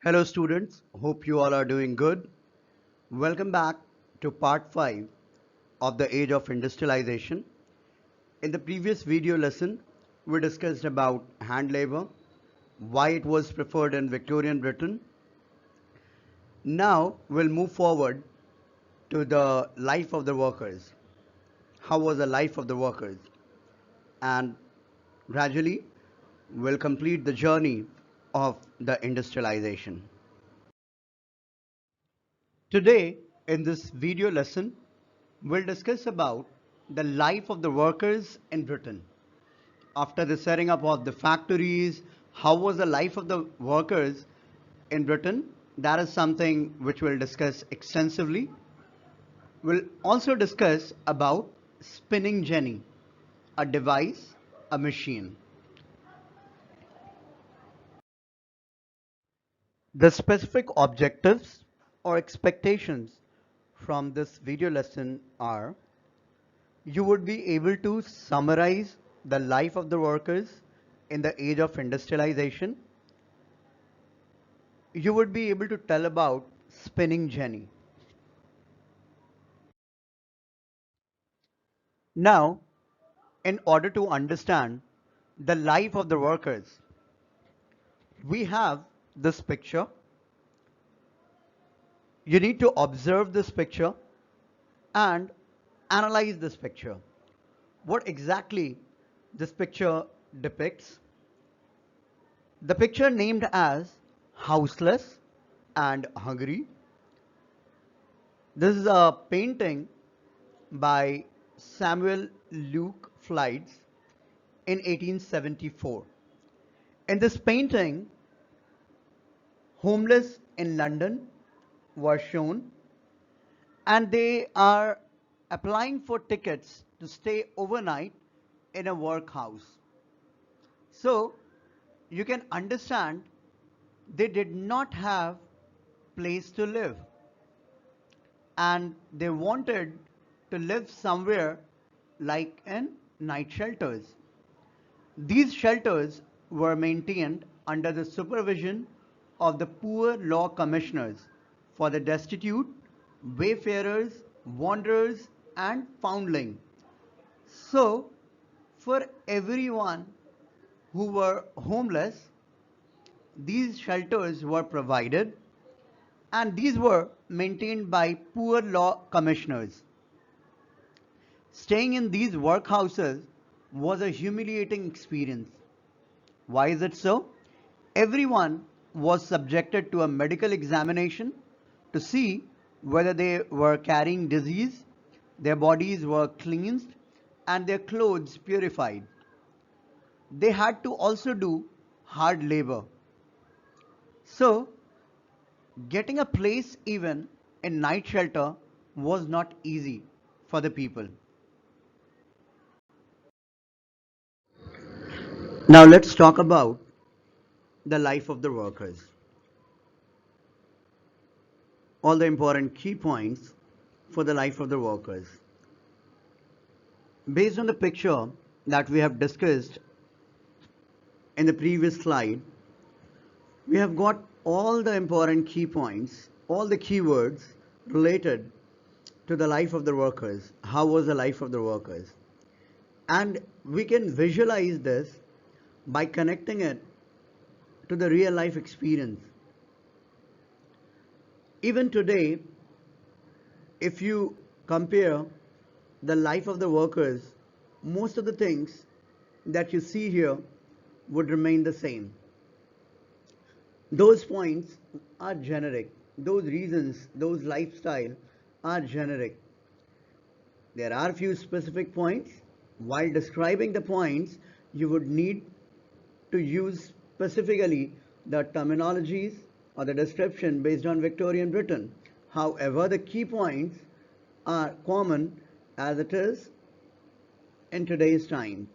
Hello students, hope you all are doing good. Welcome back to part 5 of the age of industrialization. In the previous video lesson, we discussed about hand labor, why it was preferred in Victorian Britain. Now we'll move forward to the life of the workers. How was the life of the workers? And gradually we'll complete the journey of the industrialization. Today, in this video lesson, we'll discuss about the life of the workers in Britain. After the setting up of the factories, how was the life of the workers in Britain? That is something which we'll discuss extensively. We'll also discuss about spinning jenny, a device, a machine. The specific objectives or expectations from this video lesson are: you would be able to summarize the life of the workers in the age of industrialization. You would be able to tell about spinning jenny. Now, in order to understand the life of the workers, we have this picture. You need to observe this picture and analyze this picture. What exactly this picture depicts? The picture named as Houseless and Hungry. This is a painting by Samuel Luke Fildes in 1874. In this painting, homeless in London were shown, and they are applying for tickets to stay overnight in a workhouse. So you can understand they did not have place to live, and they wanted to live somewhere like in night shelters. These shelters were maintained under the supervision of the poor law commissioners for the destitute, wayfarers, wanderers, and foundling. So, for everyone who were homeless, these shelters were provided, and these were maintained by poor law commissioners. Staying in these workhouses was a humiliating experience. Why is it so? Everyone was subjected to a medical examination to see whether they were carrying disease, their bodies were cleansed, and their clothes purified. They had to also do hard labor. So, getting a place even in night shelter was not easy for the people. Now let's talk about the life of the workers. All the important key points for the life of the workers. Based on the picture that we have discussed in the previous slide, we have got all the important key points, all the keywords related to the life of the workers. How was the life of the workers? And we can visualize this by connecting it to the real life experience. Even today, if you compare the life of the workers, most of the things that you see here would remain the same. Those points are generic. Those reasons, those lifestyle are generic. There are few specific points. While describing the points, you would need to use specifically the terminologies or the description based on Victorian Britain. However, the key points are common as it is in today's time.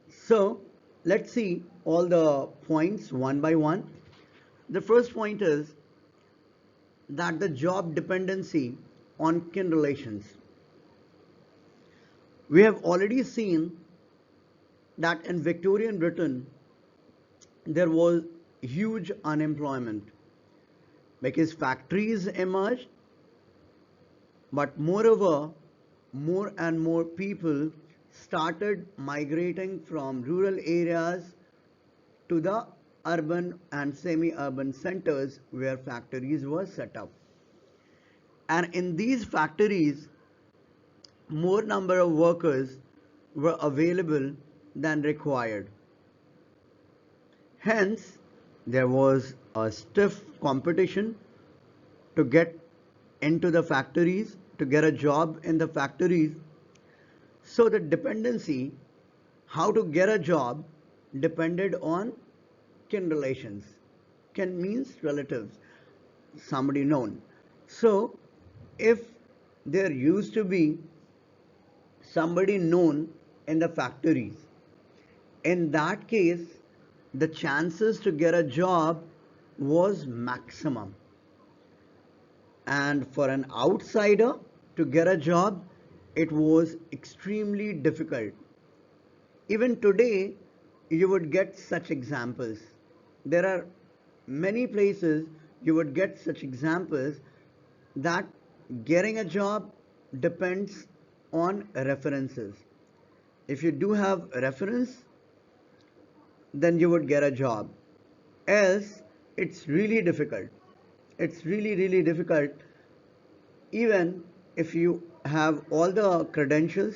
So let's see all the points one by one. The first point is that the job dependency on kin relations. We have already seen that in Victorian Britain, there was huge unemployment because factories emerged, but moreover, more and more people started migrating from rural areas to the urban and semi-urban centers where factories were set up. And in these factories, more number of workers were available than required. Hence, there was a stiff competition to get into the factories, to get a job in the factories. So the dependency, how to get a job, depended on kin relations. Kin means relatives, somebody known. So if there used to be somebody known in the factories, in that case, the chances to get a job was maximum. And for an outsider to get a job, it was extremely difficult. Even today, you would get such examples. There are many places you would get such examples that getting a job depends on references. If you do have reference, then you would get a job. Else, it's really difficult. It's really, really difficult. Even if you have all the credentials,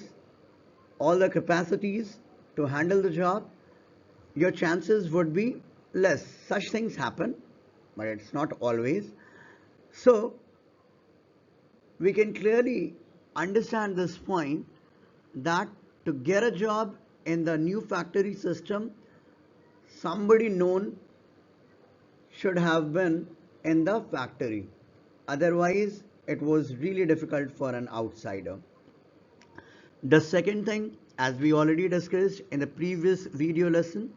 all the capacities to handle the job, your chances would be less. Such things happen, but it's not always. So, we can clearly understand this point that to get a job in the new factory system, somebody known should have been in the factory. Otherwise, it was really difficult for an outsider. The second thing, as we already discussed in the previous video lesson,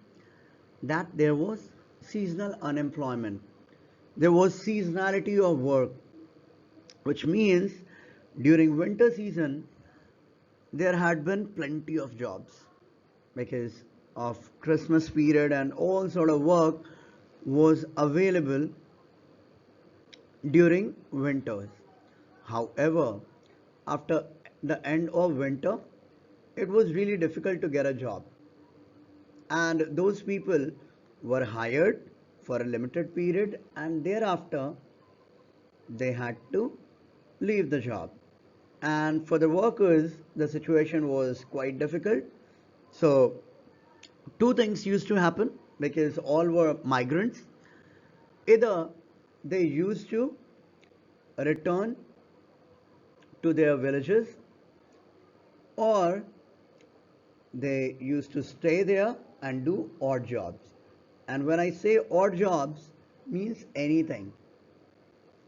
that there was seasonal unemployment. There was seasonality of work, which means during winter season, there had been plenty of jobs because of Christmas period and all sort of work was available during winters. However, after the end of winter, it was really difficult to get a job. And those people were hired for a limited period and thereafter they had to leave the job. And for the workers, the situation was quite difficult. So, two things used to happen because all were migrants. Either they used to return to their villages or they used to stay there and do odd jobs. And when I say odd jobs, means anything.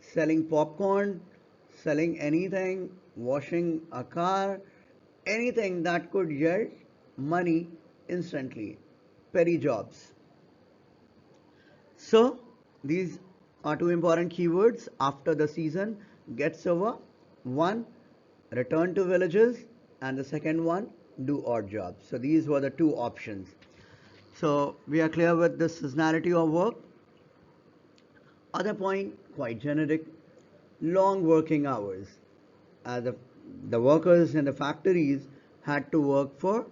Selling popcorn, selling anything, washing a car, anything that could yield money instantly. Petty jobs. So, these are two important keywords after the season gets over. One, return to villages, and the second one, do odd jobs. So, these were the two options. So, we are clear with the seasonality of work. Other point, quite generic, long working hours. The workers in the factories had to work for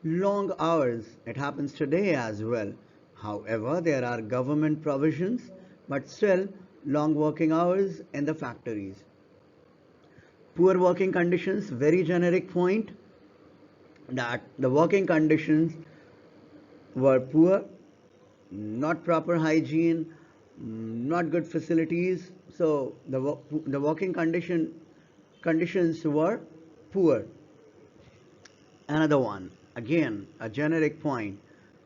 long hours. It happens today as well. However, there are government provisions, but still long working hours in the factories. Poor working conditions, very generic point that the working conditions were poor, not proper hygiene, not good facilities. So the working conditions were poor. Another one, again a generic point,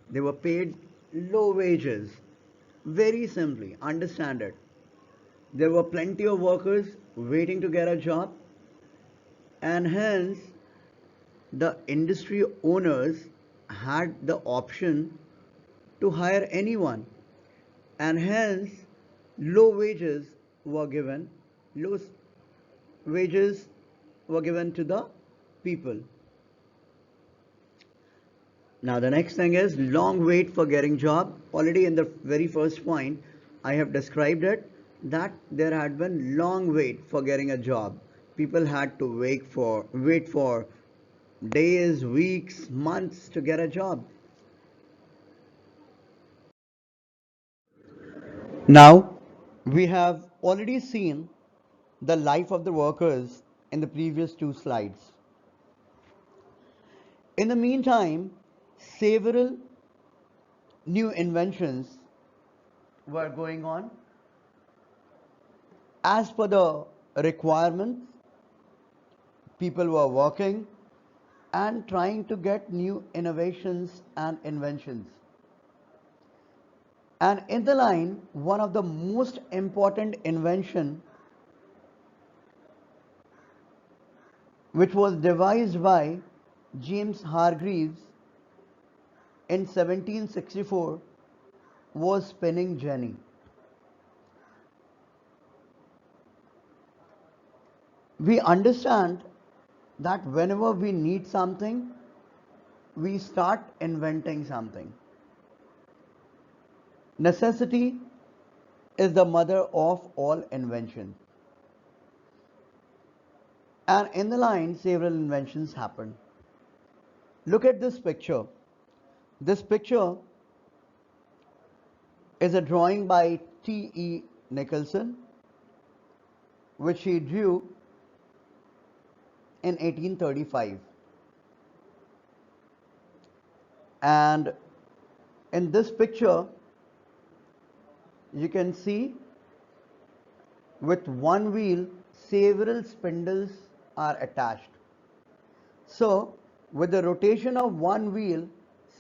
they were paid low wages. Very simply, understand it. There were plenty of workers waiting to get a job, and hence the industry owners had the option to hire anyone, and hence low wages were given, low wages were given to the people. Now the next thing is long wait for getting job. Already in the very first point, I have described it that there had been long wait for getting a job. People had to wait for days, weeks, months to get a job. Now we have already seen the life of the workers in the previous two slides. In the meantime, several new inventions were going on. As per the requirements, people were working and trying to get new innovations and inventions. And in the line, one of the most important invention which was devised by James Hargreaves in 1764 was spinning jenny. We understand that whenever we need something, we start inventing something. Necessity is the mother of all invention. And in the line, several inventions happened. Look at this picture. This picture is a drawing by T.E. Nicholson, which he drew in 1835. And in this picture, you can see with one wheel, several spindles are attached. So, with the rotation of one wheel,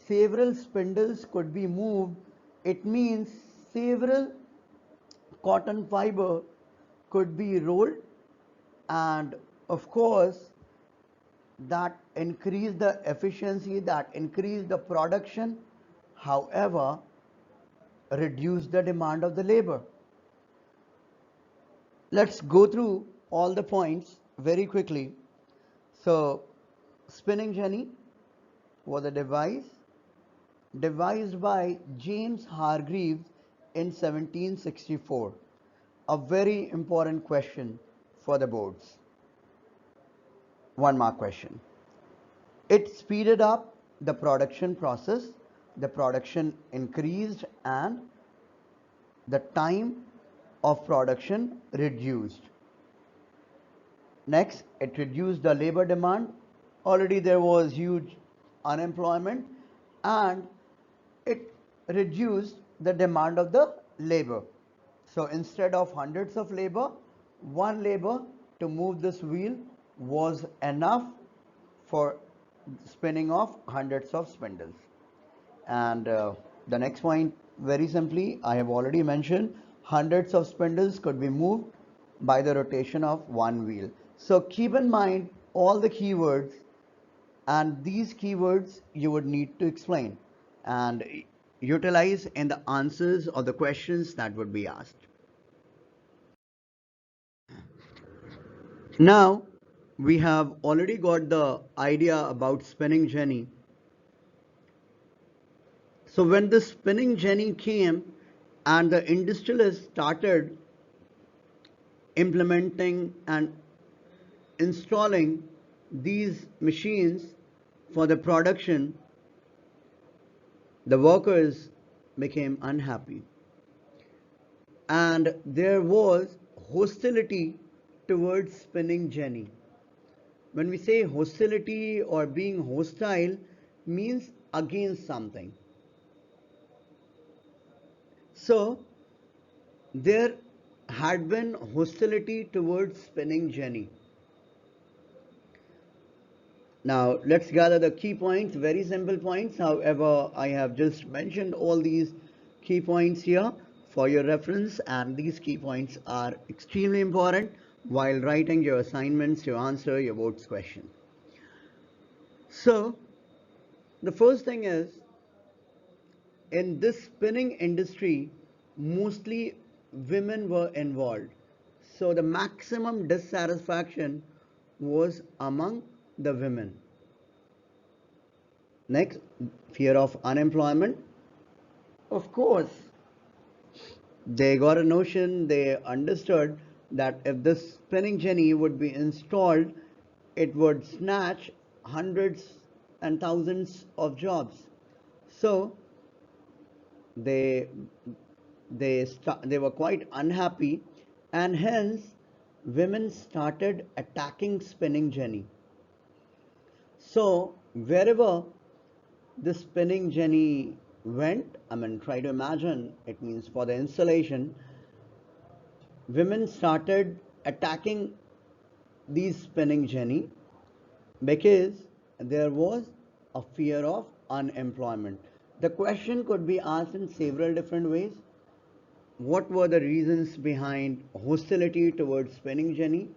several spindles could be moved. It means several cotton fiber could be rolled, and of course that increase the efficiency, that increase the production, however reduce the demand of the labor. Let's go through all the points very quickly. So spinning jenny was a device devised by James Hargreaves in 1764. A very important question for the boards. 1 mark question. It speeded up the production process, the production increased, and the time of production reduced. Next, it reduced the labor demand. Already there was huge unemployment, and it reduced the demand of the labor. So instead of hundreds of labor, one labor to move this wheel was enough for spinning off hundreds of spindles. And the next point, very simply, I have already mentioned, hundreds of spindles could be moved by the rotation of one wheel. So keep in mind all the keywords, and these keywords you would need to explain and utilize in the answers or the questions that would be asked. Now we have already got the idea about spinning jenny. So when the spinning jenny came and the industrialists started implementing and installing these machines for the production, the workers became unhappy. And there was hostility towards spinning jenny. When we say hostility or being hostile, means against something. So there had been hostility towards spinning jenny. Now let's gather the key points, very simple points. However, I have just mentioned all these key points here for your reference, and these key points are extremely important while writing your assignments, your answer, your board's question. So the first thing is, in this spinning industry, mostly women were involved. So the maximum dissatisfaction was among the women. Next, fear of unemployment. Of course, they got a notion, they understood that if this spinning jenny would be installed, it would snatch hundreds and thousands of jobs. So they they were quite unhappy, and hence women started attacking spinning jenny. So wherever the spinning jenny went, I mean, try to imagine, it means for the installation, women started attacking these spinning jenny because there was a fear of unemployment. The question could be asked in several different ways. What were the reasons behind hostility towards spinning jenny?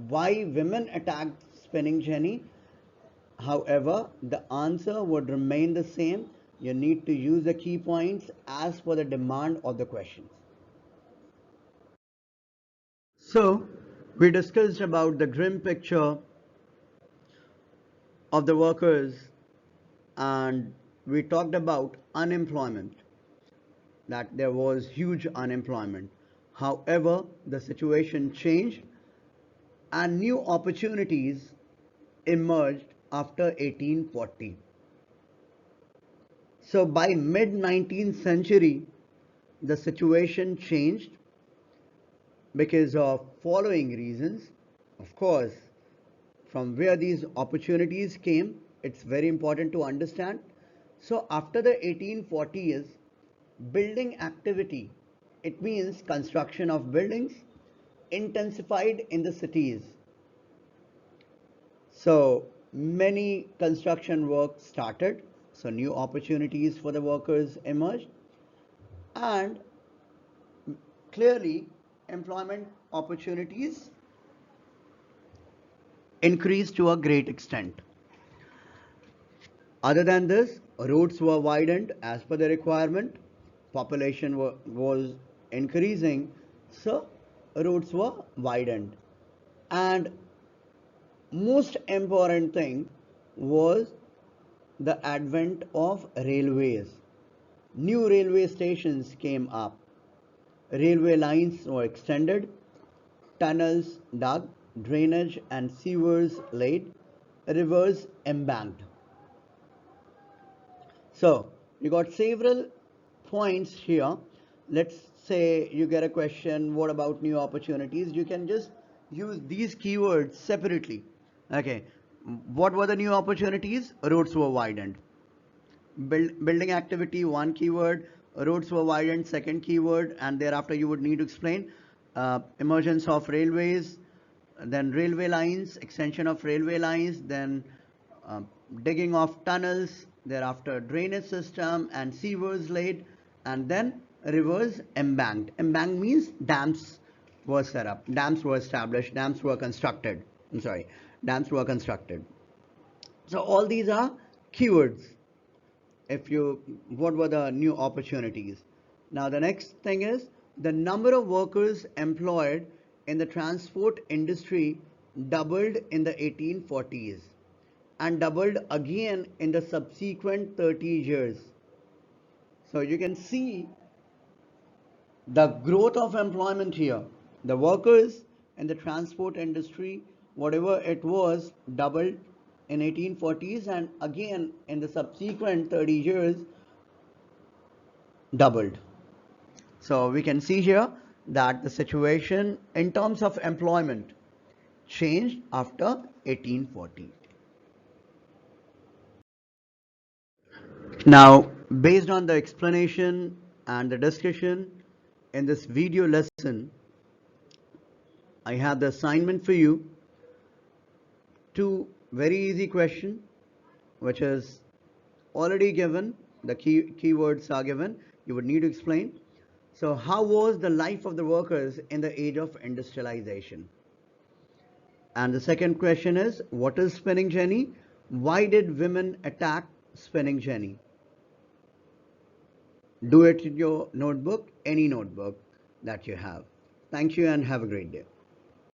Why women attacked spinning jenny? However, the answer would remain the same. You need to use the key points as per the demand of the questions. So, we discussed about the grim picture of the workers, and we talked about unemployment, that there was huge unemployment. However, the situation changed and new opportunities emerged after 1840. So by mid 19th century, the situation changed because of following reasons. Of course, from where these opportunities came, it's very important to understand. So after the 1840s, building activity, it means construction of buildings, intensified in the cities. So many construction work started, so new opportunities for the workers emerged, and clearly employment opportunities increased to a great extent. Other than this, roads were widened as per the requirement, population was increasing, so roads were widened. And most important thing was the advent of railways. New railway stations came up, railway lines were extended, tunnels dug, drainage and sewers laid, rivers embanked. So you got several points here. Let's say you get a question, what about new opportunities? You can just use these keywords separately. Okay, what were the new opportunities? Roads were widened. Building activity, one keyword. Roads were widened, second keyword. And thereafter you would need to explain emergence of railways, then railway lines, extension of railway lines, then uh, digging of tunnels, thereafter drainage system and sewers laid, and then rivers embanked. Embanked means dams were set up, dams were established, dams were constructed. I'm sorry, dams were constructed. So all these are keywords. If you, what were the new opportunities? Now the next thing is the number of workers employed in the transport industry doubled in the 1840s and doubled again in the subsequent 30 years. So you can see the growth of employment here. The workers in the transport industry, whatever it was, doubled in 1840s and again in the subsequent 30 years doubled. So we can see here that the situation in terms of employment changed after 1840. Now, based on the explanation and the discussion in this video lesson, I have the assignment for you. Two very easy question, which is already given. The keywords are given. You would need to explain. So, how was the life of the workers in the age of industrialization? And the second question is, what is spinning jenny? Why did women attack spinning jenny? Do it in your notebook, any notebook that you have. Thank you and have a great day.